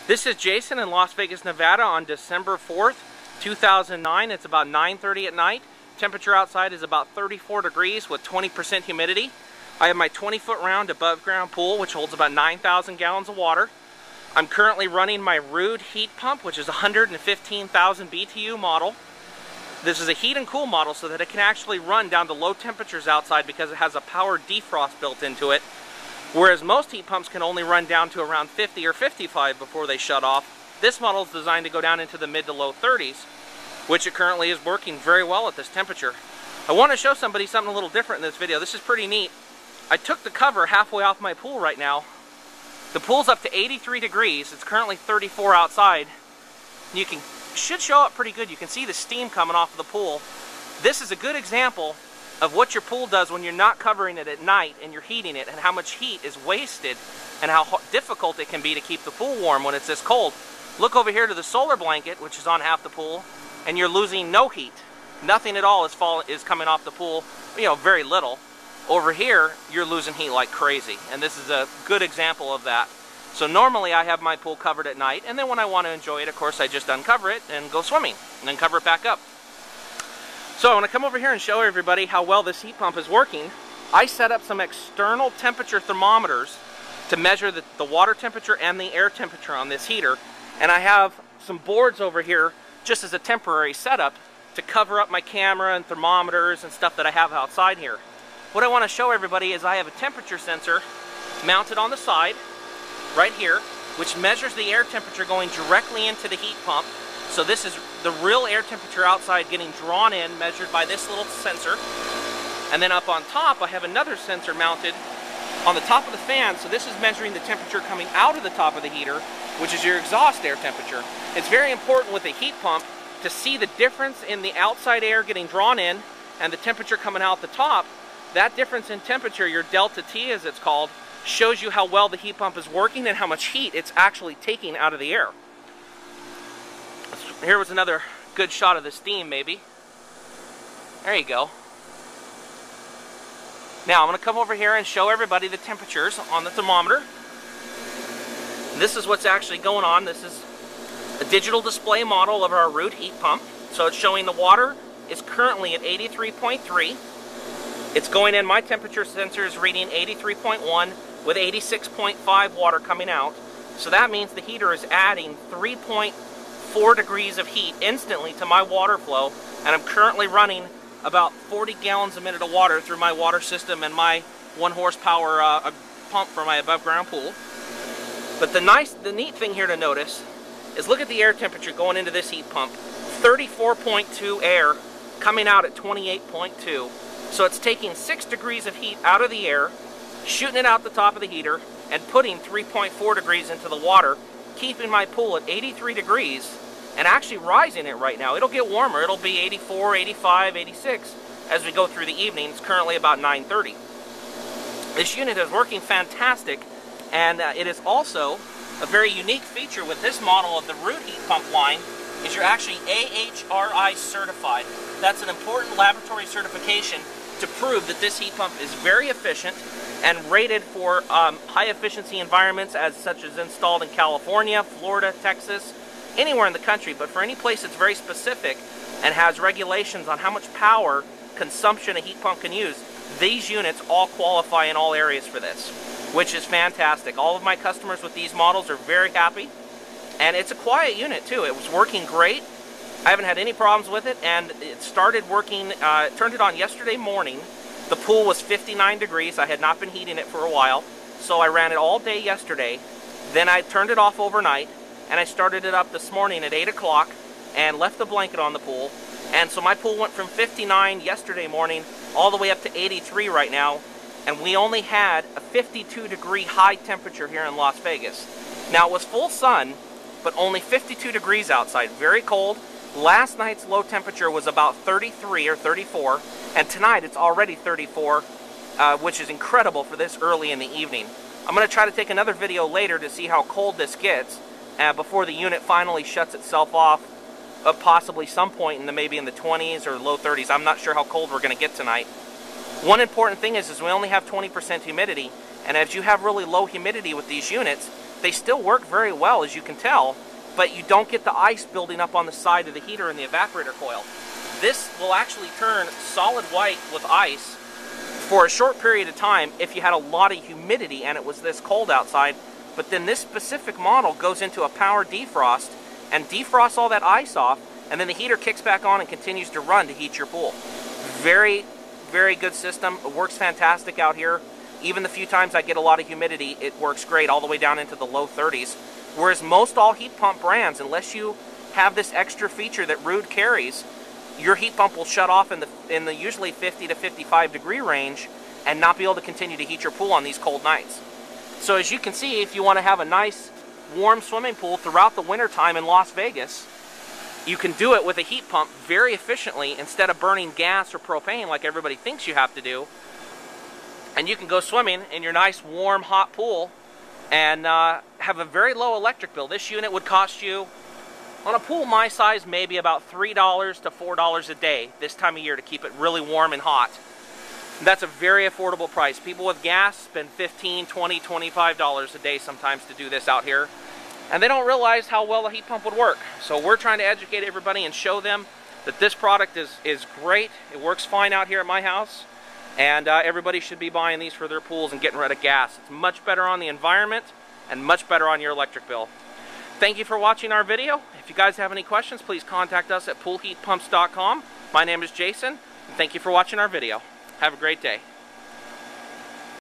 This is Jason in Las Vegas, Nevada on December 4th, 2009. It's about 9:30 at night. Temperature outside is about 34 degrees with 20% humidity. I have my 20-foot round above ground pool, which holds about 9,000 gallons of water. I'm currently running my Ruud heat pump, which is a 115,000 BTU model. This is a heat and cool model so that it can actually run down to low temperatures outside because it has a power defrost built into it. Whereas most heat pumps can only run down to around 50 or 55 before they shut off. This model is designed to go down into the mid to low 30s, which it currently is working very well at this temperature. I want to show somebody something a little different in this video. This is pretty neat. I took the cover halfway off my pool right now. The pool's up to 83 degrees. It's currently 34 outside. You should show up pretty good. You can see the steam coming off of the pool. This is a good example of what your pool does when you're not covering it at night and you're heating it, and how much heat is wasted and how difficult it can be to keep the pool warm when it's this cold. Look over here to the solar blanket, which is on half the pool, and you're losing no heat. Nothing at all is coming off the pool, very little. Over here, you're losing heat like crazy, and this is a good example of that. So normally I have my pool covered at night, and then when I want to enjoy it, of course, I just uncover it and go swimming, and then cover it back up. So I want to come over here and show everybody how well this heat pump is working. I set up some external temperature thermometers to measure the water temperature and the air temperature on this heater, and I have some boards over here just as a temporary setup to cover up my camera and thermometers and stuff that I have outside here. What I want to show everybody is I have a temperature sensor mounted on the side right here, which measures the air temperature going directly into the heat pump. So this is the real air temperature outside getting drawn in, measured by this little sensor. And then up on top, I have another sensor mounted on the top of the fan. So this is measuring the temperature coming out of the top of the heater, which is your exhaust air temperature. It's very important with a heat pump to see the difference in the outside air getting drawn in and the temperature coming out the top. That difference in temperature, your delta T as it's called, shows you how well the heat pump is working and how much heat it's actually taking out of the air. Here was another good shot of the steam, maybe. There you go. Now I'm going to come over here and show everybody the temperatures on the thermometer. This is what's actually going on. This is a digital display model of our Ruud heat pump. So it's showing the water is currently at 83.3. It's going in, my temperature sensor is reading 83.1 with 86.5 water coming out. So that means the heater is adding 3.4 degrees of heat instantly to my water flow, and I'm currently running about 40 gallons a minute of water through my water system and my 1 horsepower pump for my above ground pool. But the neat thing here to notice is look at the air temperature going into this heat pump. 34.2 air coming out at 28.2. So it's taking 6 degrees of heat out of the air, shooting it out the top of the heater, and putting 3.4 degrees into the water, keeping my pool at 83 degrees, and actually rising it right now. It'll get warmer. It'll be 84, 85, 86 as we go through the evening. It's currently about 9:30. This unit is working fantastic, and it is also a very unique feature with this model of the Ruud heat pump line is you're actually AHRI certified. That's an important laboratory certification to prove that this heat pump is very efficient and rated for high efficiency environments such as installed in California, Florida, Texas, anywhere in the country. But for any place that's very specific and has regulations on how much power consumption a heat pump can use, these units all qualify in all areas for this, which is fantastic. All of my customers with these models are very happy, and it's a quiet unit too. It was working great. I haven't had any problems with it, and it started working, turned it on yesterday morning. The pool was 59 degrees. I had not been heating it for a while, so I ran it all day yesterday. Then I turned it off overnight, and I started it up this morning at 8 o'clock and left the blanket on the pool. And so my pool went from 59 yesterday morning all the way up to 83 right now, and we only had a 52 degree high temperature here in Las Vegas. Now it was full sun, but only 52 degrees outside, very cold. Last night's low temperature was about 33 or 34, and tonight it's already 34, which is incredible for this early in the evening. I'm going to try to take another video later to see how cold this gets before the unit finally shuts itself off, possibly some point maybe in the 20s or low 30s. I'm not sure how cold we're going to get tonight. One important thing is we only have 20% humidity, and as you have really low humidity with these units, they still work very well, as you can tell, but you don't get the ice building up on the side of the heater and the evaporator coil. This will actually turn solid white with ice for a short period of time if you had a lot of humidity and it was this cold outside. But then this specific model goes into a power defrost and defrosts all that ice off, and then the heater kicks back on and continues to run to heat your pool. Very, very good system. It works fantastic out here. Even the few times I get a lot of humidity, it works great all the way down into the low 30s. Whereas most all heat pump brands, unless you have this extra feature that Ruud carries, your heat pump will shut off in the usually 50 to 55 degree range and not be able to continue to heat your pool on these cold nights. So as you can see, if you want to have a nice warm swimming pool throughout the winter time in Las Vegas, you can do it with a heat pump very efficiently instead of burning gas or propane like everybody thinks you have to do. And you can go swimming in your nice warm hot pool and have a very low electric bill. This unit would cost you, on a pool my size, maybe about $3 to $4 a day this time of year to keep it really warm and hot. That's a very affordable price. People with gas spend $15, $20, $25 a day sometimes to do this out here. And they don't realize how well a heat pump would work. So we're trying to educate everybody and show them that this product is great. It works fine out here at my house. And everybody should be buying these for their pools and getting rid of gas. It's much better on the environment and much better on your electric bill. Thank you for watching our video. If you guys have any questions, please contact us at poolheatpumps.com. My name is Jason, and thank you for watching our video. Have a great day.